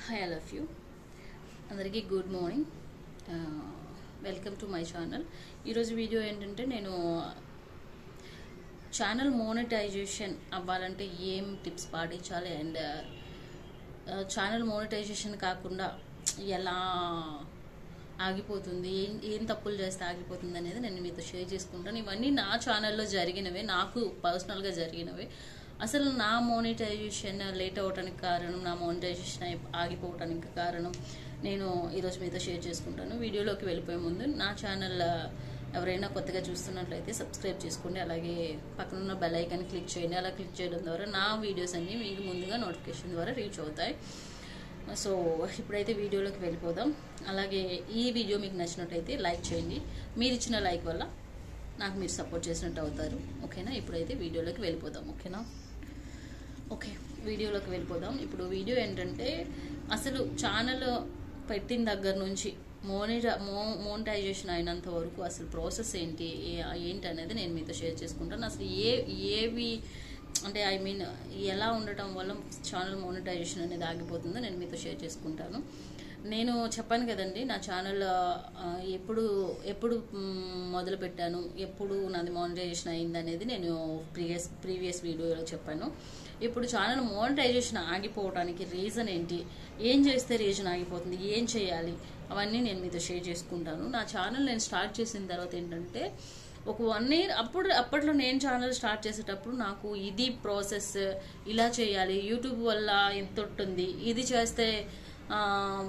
Hi, all of you. అందరికీ good morning. Welcome to my channel. ఈరోజు video ఏంటంటే నేను ఛానల్ మోనిటైజేషన్ అవ్వాలంటే ఏం టిప్స్ పాటించాలి అండ్ ఛానల్ మోనిటైజేషన్ కాకుండా ఎలా ఆగిపోతుంది, ఏం తప్పులు చేస్తే ఆగిపోతుంది అనేది నేను మీతో షేర్ చేసుకుంటాను. ఇవన్నీ నా ఛానల్లో జరిగినవే, నాకు పర్సనల్గా జరిగినవే. అసలు నా మోనిటైజేషన్ లేట్ అవ్వడానికి కారణం, నా మోనిటైజేషన్ ఆగిపోవడానికి కారణం నేను ఈరోజు మీతో షేర్ చేసుకుంటాను. వీడియోలోకి వెళ్ళిపోయే ముందు నా ఛానల్ ఎవరైనా కొత్తగా చూస్తున్నట్లయితే సబ్స్క్రైబ్ చేసుకోండి, అలాగే పక్కనున్న బెల్ ఐకాన్ క్లిక్ చేయండి. అలా క్లిక్ చేయడం ద్వారా నా వీడియోస్ అన్నీ మీకు ముందుగా నోటిఫికేషన్ ద్వారా రీచ్ అవుతాయి. సో ఇప్పుడైతే వీడియోలోకి వెళ్ళిపోదాం. అలాగే ఈ వీడియో మీకు నచ్చినట్లయితే లైక్ చేయండి. మీరు ఇచ్చిన లైక్ వల్ల నాకు మీరు సపోర్ట్ చేసినట్టు అవుతారు. ఓకేనా? ఇప్పుడైతే వీడియోలోకి వెళ్ళిపోదాం. ఓకేనా? ఓకే, వీడియోలోకి వెళ్ళిపోదాం. ఇప్పుడు వీడియో ఏంటంటే అసలు ఛానల్ పెట్టిన దగ్గర నుంచి మోనిటైజేషన్ అయినంత వరకు అసలు ప్రాసెస్ ఏంటి అనేది నేను మీతో షేర్ చేసుకుంటాను. అసలు ఏవి అంటే ఎలా ఉండటం వల్ల ఛానల్ మోనిటైజేషన్ అనేది ఆగిపోతుందో నేను మీతో షేర్ చేసుకుంటాను. నేను చెప్పాను కదండి, నా ఛానల్ ఎప్పుడు మొదలు పెట్టాను, ఎప్పుడు నాది మోనిటైజేషన్ అయింది అనేది నేను ప్రీవియస్ వీడియోలో చెప్పాను. ఇప్పుడు ఛానల్ మోనిటైజేషన్ ఆగిపోవడానికి రీజన్ ఏంటి, ఏం చేస్తే రీజన్ ఆగిపోతుంది, ఏం చేయాలి, అవన్నీ నేను మీతో షేర్ చేసుకుంటాను. నా ఛానల్ నేను స్టార్ట్ చేసిన తర్వాత ఏంటంటే ఒక 1 year అప్పట్లో నేను ఛానల్ స్టార్ట్ చేసేటప్పుడు నాకు ఇది ప్రాసెస్, ఇలా చేయాలి, యూట్యూబ్ వల్ల ఎంత ఉంటుంది, ఇది చేస్తే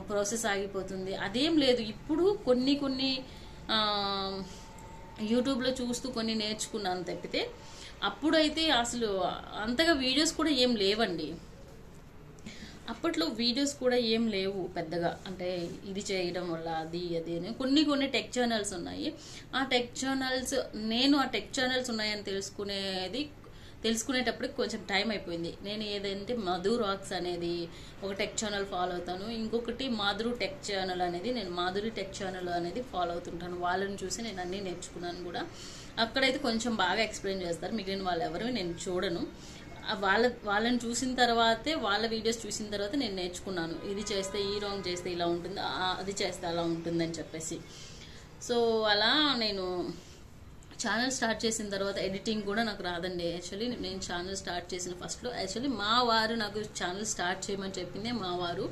ప్రాసెస్ ఆగిపోతుంది, అదేం లేదు. ఇప్పుడు కొన్ని యూట్యూబ్లో చూస్తూ కొన్ని నేర్చుకున్నాను తప్పితే అప్పుడైతే అసలు అంతగా వీడియోస్ కూడా ఏం లేవండి. అప్పట్లో వీడియోస్ కూడా ఏం లేవు పెద్దగా. అంటే ఇది చేయడం వల్ల అది అని కొన్ని టెక్ ఛానల్స్ ఉన్నాయి. ఆ టెక్ ఛానల్స్ ఉన్నాయని తెలుసుకునేటప్పటికి కొంచెం టైం అయిపోయింది. నేను ఏదంటే మధు రాక్స్ అనేది ఒక టెక్ ఛానల్ ఫాలో అవుతాను, ఇంకొకటి మాధురి టెక్ ఛానల్ అనేది ఫాలో అవుతుంటాను. వాళ్ళని చూసి నేను అన్నీ నేర్చుకున్నాను కూడా. అక్కడైతే కొంచెం బాగా ఎక్స్ప్లెయిన్ చేస్తారు, మిగిలిన వాళ్ళు ఎవరు నేను చూడను. వాళ్ళని చూసిన తర్వాతే, వాళ్ళ వీడియోస్ చూసిన తర్వాత నేను నేర్చుకున్నాను. ఇది చేస్తే ఈ రాంగ్ చేస్తే ఇలా ఉంటుంది, అది చేస్తే అలా ఉంటుంది అని చెప్పేసి. సో అలా నేను ఛానల్ స్టార్ట్ చేసిన తర్వాత ఎడిటింగ్ కూడా నాకు రాదండి. యాక్చువల్లీ నేను ఛానల్ స్టార్ట్ చేసిన ఫస్ట్లో మా వారు నాకు ఛానల్ స్టార్ట్ చేయమని చెప్పిందే మా వారు.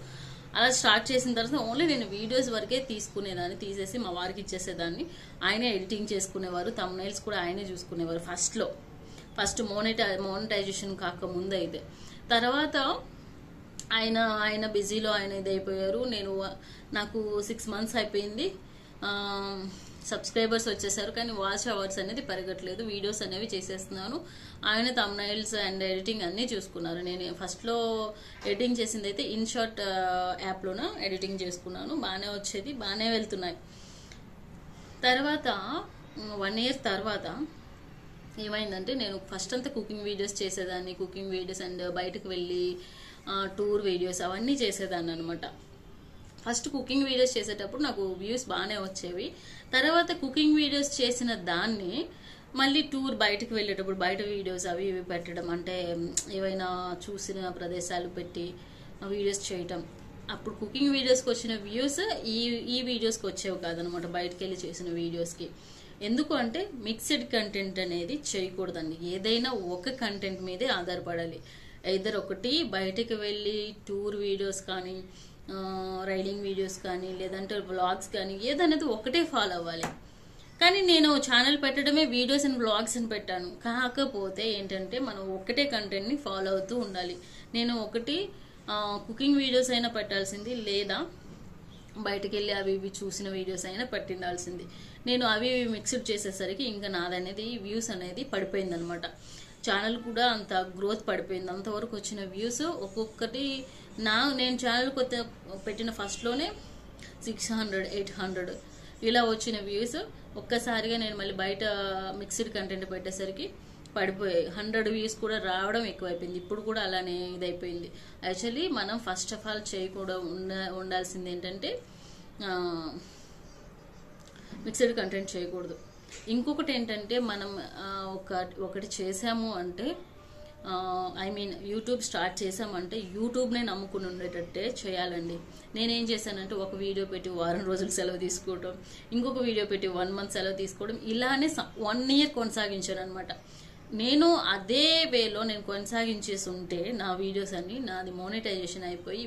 అలా స్టార్ట్ చేసిన తర్వాత ఓన్లీ నేను వీడియోస్ వరకే తీసుకునేదాన్ని, తీసేసి మా వారికి ఇచ్చేసేదాన్ని. ఆయనే ఎడిటింగ్ చేసుకునేవారు, థంబ్నెయిల్స్ కూడా ఆయనే చూసుకునేవారు ఫస్ట్ మోనిటైజేషన్ కాకముందు అయితే. తర్వాత ఆయన బిజీలో ఆయన ఇదైపోయారు. నాకు 6 months అయిపోయింది, సబ్స్క్రైబర్స్ వచ్చేసారు, కానీ వాచ్ అవర్స్ అనేది పెరగట్లేదు. వీడియోస్ అనేవి చేసేస్తున్నాను. ఆయన థంబ్నెయిల్స్ అండ్ ఎడిటింగ్ అన్నీ చూసుకున్నారు. నేను ఫస్ట్లో ఎడిటింగ్ చేసింది అయితే ఇన్షాట్ యాప్లోన ఎడిటింగ్ చేసుకున్నాను. బాగానే వచ్చేది, బాగానే వెళ్తున్నాయి. తర్వాత 1 year తర్వాత ఏమైందంటే నేను ఫస్ట్ అంతా కుకింగ్ వీడియోస్ చేసేదాన్ని. కుకింగ్ వీడియోస్ అండ్ బయటకు వెళ్ళి టూర్ వీడియోస్ అవన్నీ చేసేదాన్ని అనమాట. ఫస్ట్ కుకింగ్ వీడియోస్ చేసేటప్పుడు నాకు వ్యూస్ బాగానే వచ్చేవి. తర్వాత కుకింగ్ వీడియోస్ చేసిన దాన్ని మళ్ళీ టూర్ బయటకు వెళ్ళేటప్పుడు బయట వీడియోస్ అవి ఇవి పెట్టడం, అంటే ఏవైనా చూసిన ప్రదేశాలు పెట్టి వీడియోస్ చేయటం. అప్పుడు కుకింగ్ వీడియోస్కి వచ్చిన వ్యూస్ ఈ వీడియోస్కి వచ్చేవి కాదనమాట, బయటకు వెళ్ళి చేసిన వీడియోస్కి. ఎందుకు అంటే మిక్స్డ్ కంటెంట్ అనేది చేయకూడదండి. ఏదైనా ఒక కంటెంట్ మీదే ఆధారపడాలి. ఐదర్ ఒకటి బయటకు వెళ్ళి టూర్ వీడియోస్ కానీ, రైడింగ్ వీడియోస్ కానీ, లేదంటే వ్లాగ్స్ కానీ, ఏదనేది ఒకటే ఫాలో అవ్వాలి. కానీ నేను ఛానల్ పెట్టడమే వీడియోస్ అండ్ వ్లాగ్స్ అని పెట్టాను. కాకపోతే ఏంటంటే మనం ఒకటే కంటెంట్ని ఫాలో అవుతూ ఉండాలి. నేను ఒకటి కుకింగ్ వీడియోస్ అయినా పెట్టాల్సింది, లేదా బయటకు వెళ్ళి అవి ఇవి చూసిన వీడియోస్ అయినా పెట్టిండాల్సింది. నేను అవి మిక్స్డ్ చేసేసరికి ఇంకా నాదనేది వ్యూస్ అనేది పడిపోయింది అనమాట. ఛానల్ కూడా అంత గ్రోత్ పడిపోయింది. అంతవరకు వచ్చిన వ్యూస్ ఒక్కొక్కటి నేను ఛానల్ కొత్త పెట్టిన ఫస్ట్లోనే 600, 800 ఇలా వచ్చిన వ్యూస్ ఒక్కసారిగా నేను మళ్ళీ బయట మిక్స్డ్ కంటెంట్ పెట్టేసరికి పడిపోయాయి. 100 వ్యూస్ కూడా రావడం ఎక్కువైపోయింది. ఇప్పుడు కూడా అలానే ఇదైపోయింది. యాక్చువల్లీ మనం ఫస్ట్ ఆఫ్ ఆల్ ఉండాల్సింది ఏంటంటే మిక్స్డ్ కంటెంట్ చేయకూడదు. ఇంకొకటి ఏంటంటే మనం ఒకటి చేసాము అంటే ఐ మీన్ యూట్యూబ్ స్టార్ట్ చేసామంటే యూట్యూబ్నే నమ్ముకుని ఉండేటట్టే చేయాలండి. నేనేం చేశానంటే ఒక వీడియో పెట్టి వారం రోజులు సెలవు తీసుకోవడం, ఇంకొక వీడియో పెట్టి 1 month సెలవు తీసుకోవడం, ఇలానే 1 year కొనసాగించాను అనమాట. నేను అదే వేలో నేను కొనసాగించేసి ఉంటే నా వీడియోస్ అన్ని నాది మోనిటైజేషన్ అయిపోయి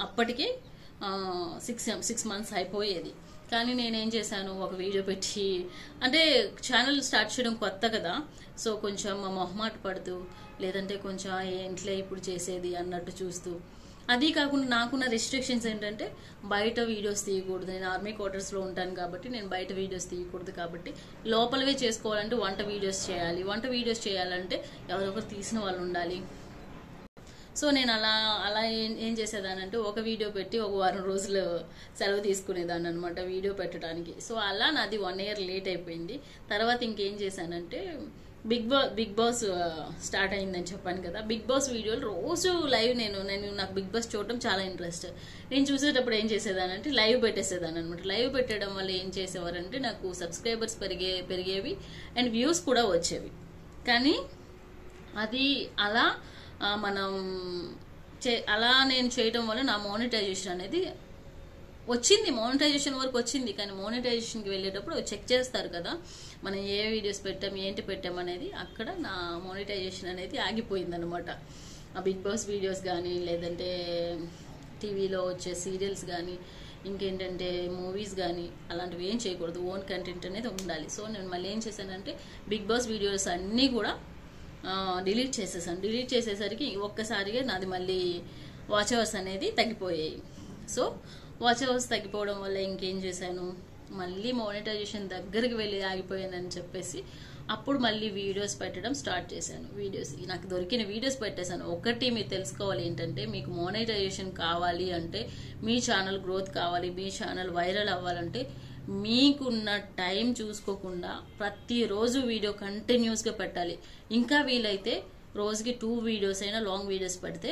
అప్పటికి 6 months అయిపోయేది. కానీ నేనేం చేశాను, ఒక వీడియో పెట్టి, అంటే ఛానల్ స్టార్ట్ చేయడం కొత్త కదా, సో కొంచెం మొహమాట పడుతూ, లేదంటే కొంచెం ఏంట్లే ఇప్పుడు చేసేది అన్నట్టు చూస్తూ, అది కాకుండా నాకున్న రెస్ట్రిక్షన్స్ ఏంటంటే బయట వీడియోస్ తీయకూడదు. నేను ఆర్మీ క్వార్టర్స్లో ఉంటాను కాబట్టి నేను బయట వీడియోస్ తీయకూడదు, కాబట్టి లోపలవే చేసుకోవాలంటే వంట వీడియోస్ చేయాలి. వంట వీడియోస్ చేయాలంటే ఎవరొకరు తీసిన వాళ్ళు ఉండాలి. సో నేను అలా ఏం చేసేదానంటే ఒక వీడియో పెట్టి ఒక వారం రోజులు సెలవు తీసుకునేదాన్ని అనమాట వీడియో పెట్టడానికి. సో అలా నాది 1 year లేట్ అయిపోయింది. తర్వాత ఇంకేం చేశానంటే బిగ్ బాస్ స్టార్ట్ అయిందని చెప్పాను కదా. బిగ్ బాస్ వీడియోలు రోజు లైవ్ నాకు బిగ్ బాస్ చూడటం చాలా ఇంట్రెస్ట్. నేను చూసేటప్పుడు ఏం చేసేదానంటే లైవ్ పెట్టేసేదాన్ని అనమాట. లైవ్ పెట్టడం వల్ల ఏం చేసేవారంటే నాకు సబ్స్క్రైబర్స్ పెరిగేవి అండ్ వ్యూస్ కూడా వచ్చేవి. కానీ అది అలా అలా నేను చేయడం వల్ల నా మోనిటైజేషన్ అనేది వచ్చింది. మోనిటైజేషన్ వరకు వచ్చింది, కానీ మోనిటైజేషన్కి వెళ్ళేటప్పుడు చెక్ చేస్తారు కదా మనం ఏ వీడియోస్ పెట్టాం ఏంటి పెట్టాం అనేది. అక్కడ నా మోనిటైజేషన్ అనేది ఆగిపోయింది అనమాట. ఆ బిగ్ బాస్ వీడియోస్ కానీ, లేదంటే టీవీలో వచ్చే సీరియల్స్ కానీ, ఇంకేంటంటే మూవీస్ కానీ అలాంటివి ఏం చేయకూడదు. ఓన్ కంటెంట్ అనేది ఉండాలి. సో నేను మళ్ళీ ఏం చేశానంటే బిగ్ బాస్ వీడియోస్ అన్నీ కూడా డిలీట్ చేసేసాను. డిలీట్ చేసేసరికి ఒక్కసారిగా నాది మళ్ళీ వాచ్ అవర్స్ అనేది తగ్గిపోయాయి. సో వాచ్ అవర్స్ తగ్గిపోవడం వల్ల ఇంకేం చేశాను, మళ్ళీ మోనిటైజేషన్ దగ్గరికి వెళ్ళి ఆగిపోయానని చెప్పేసి అప్పుడు మళ్ళీ వీడియోస్ పెట్టడం స్టార్ట్ చేశాను. వీడియోస్ నాకు దొరికిన వీడియోస్ పెట్టేశాను. ఒకటి మీరు తెలుసుకోవాలి ఏంటంటే, మీకు మోనిటైజేషన్ కావాలి అంటే, మీ ఛానల్ గ్రోత్ కావాలి, మీ ఛానల్ వైరల్ అవ్వాలంటే మీకున్న టైం చూసుకోకుండా ప్రతిరోజు వీడియో కంటిన్యూస్గా పెట్టాలి. ఇంకా వీలైతే రోజుకి 2 వీడియోస్ అయినా లాంగ్ వీడియోస్ పెడితే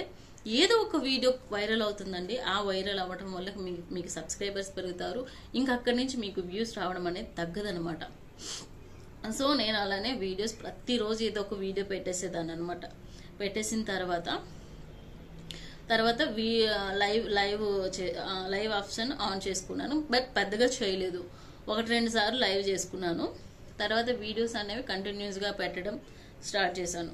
ఏదో ఒక వీడియో వైరల్ అవుతుందండి. ఆ వైరల్ అవ్వడం వల్ల మీకు సబ్స్క్రైబర్స్ పెరుగుతారు. ఇంకా అక్కడి నుంచి మీకు వ్యూస్ రావడం అనేది తగ్గదనమాట. సో నేను అలానే వీడియోస్ ప్రతిరోజు ఏదో ఒక వీడియో పెట్టేసేదాన్ని అనమాట. పెట్టేసిన తర్వాత లైవ్ ఆప్షన్ ఆన్ చేసుకున్నాను. బట్ పెద్దగా చేయలేదు, 1-2 సార్లు లైవ్ చేసుకున్నాను. తర్వాత వీడియోస్ అనేవి కంటిన్యూస్గా పెట్టడం స్టార్ట్ చేశాను.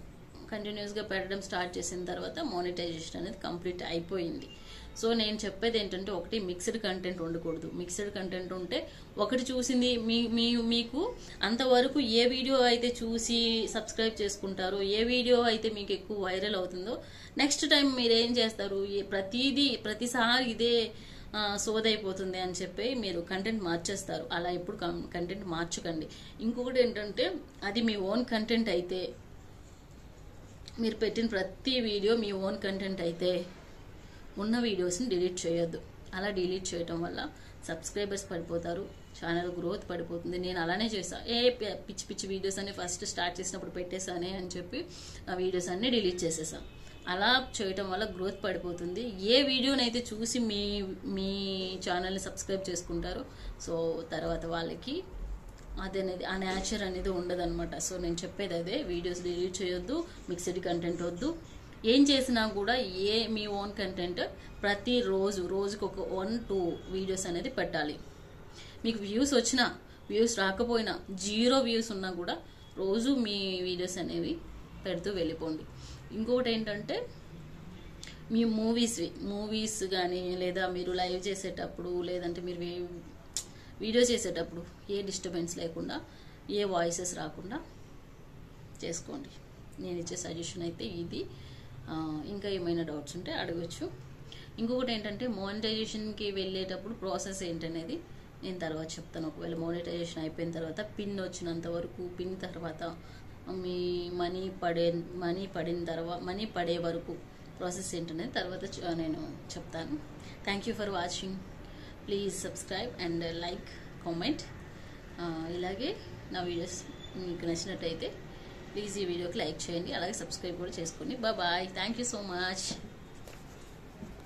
కంటిన్యూస్గా పెట్టడం స్టార్ట్ చేసిన తర్వాత మోనిటైజేషన్ అనేది కంప్లీట్ అయిపోయింది. సో నేను చెప్పేది ఏంటంటే, ఒకటి మిక్స్డ్ కంటెంట్ ఉండకూడదు. మిక్స్డ్ కంటెంట్ ఉంటే ఒకటి చూసింది మీకు అంతవరకు ఏ వీడియో అయితే చూసి సబ్స్క్రైబ్ చేసుకుంటారో, ఏ వీడియో అయితే మీకు ఎక్కువ వైరల్ అవుతుందో, నెక్స్ట్ టైం మీరు ఏం చేస్తారు, ప్రతిసారి ఇదే సోదైపోతుంది అని చెప్పి మీరు కంటెంట్ మార్చేస్తారు. అలా ఎప్పుడు కంటెంట్ మార్చకండి. ఇంకొకటి ఏంటంటే, అది మీ ఓన్ కంటెంట్ అయితే, మీరు పెట్టిన ప్రతి వీడియో మీ ఓన్ కంటెంట్ అయితే ఉన్న వీడియోస్ని డిలీట్ చేయొద్దు. అలా డిలీట్ చేయటం వల్ల సబ్స్క్రైబర్స్ పడిపోతారు, ఛానల్ గ్రోత్ పడిపోతుంది. నేను అలానే చేసా. పిచ్చి వీడియోస్ అన్ని ఫస్ట్ స్టార్ట్ చేసినప్పుడు పెట్టేసానే అని చెప్పి ఆ వీడియోస్ అన్ని డిలీట్ చేసేసాను. అలా చేయటం వల్ల గ్రోత్ పడిపోతుంది. ఏ వీడియోనైతే చూసి మీ ఛానల్ని సబ్స్క్రైబ్ చేసుకుంటారో, సో తర్వాత వాళ్ళకి ఆ నేచర్ అనేది ఉండదన్నమాట. సో నేను చెప్పేది అదే, వీడియోస్ డిలీట్ చేయొద్దు, మిక్స్డ్ కంటెంట్ వద్దు. ఏం చేసినా కూడా మీ ఓన్ కంటెంట్ రోజుకి ఒక 1-2 వీడియోస్ అనేది పెట్టాలి. మీకు వ్యూస్ వచ్చినా వ్యూస్ రాకపోయినా 0 వ్యూస్ ఉన్నా కూడా రోజు మీ వీడియోస్ అనేవి పెడుతూ వెళ్ళిపోండి. ఇంకొకటి ఏంటంటే, మీ మూవీస్ కానీ, లేదా మీరు లైవ్ చేసేటప్పుడు, లేదంటే మీరు వీడియో చేసేటప్పుడు ఏ డిస్టర్బెన్స్ లేకుండా, ఏ వాయిసెస్ రాకుండా చేసుకోండి. నేను ఇచ్చే సజెషన్ అయితే ఇది. ఇంకా ఏమైనా డౌట్స్ ఉంటే అడగచ్చు. ఇంకొకటి ఏంటంటే, మోనిటైజేషన్కి వెళ్ళేటప్పుడు ప్రాసెస్ ఏంటనేది నేను తర్వాత చెప్తాను. ఒకవేళ మోనిటైజేషన్ అయిపోయిన తర్వాత పిన్ వచ్చినంత వరకు, పిన్ తర్వాత మీ మనీ పడే వరకు ప్రాసెస్ ఏంటనేది తర్వాత నేను చెప్తాను. Thank you for watching. Please subscribe and like, comment. ఇలాగే నా వీడియోస్ మీకు నచ్చినట్టయితే ప్లీజ్ ఈ వీడియోకి లైక్ చేయండి, అలాగే సబ్స్క్రైబ్ కూడా చేసుకోండి. Bye. Thank you so much.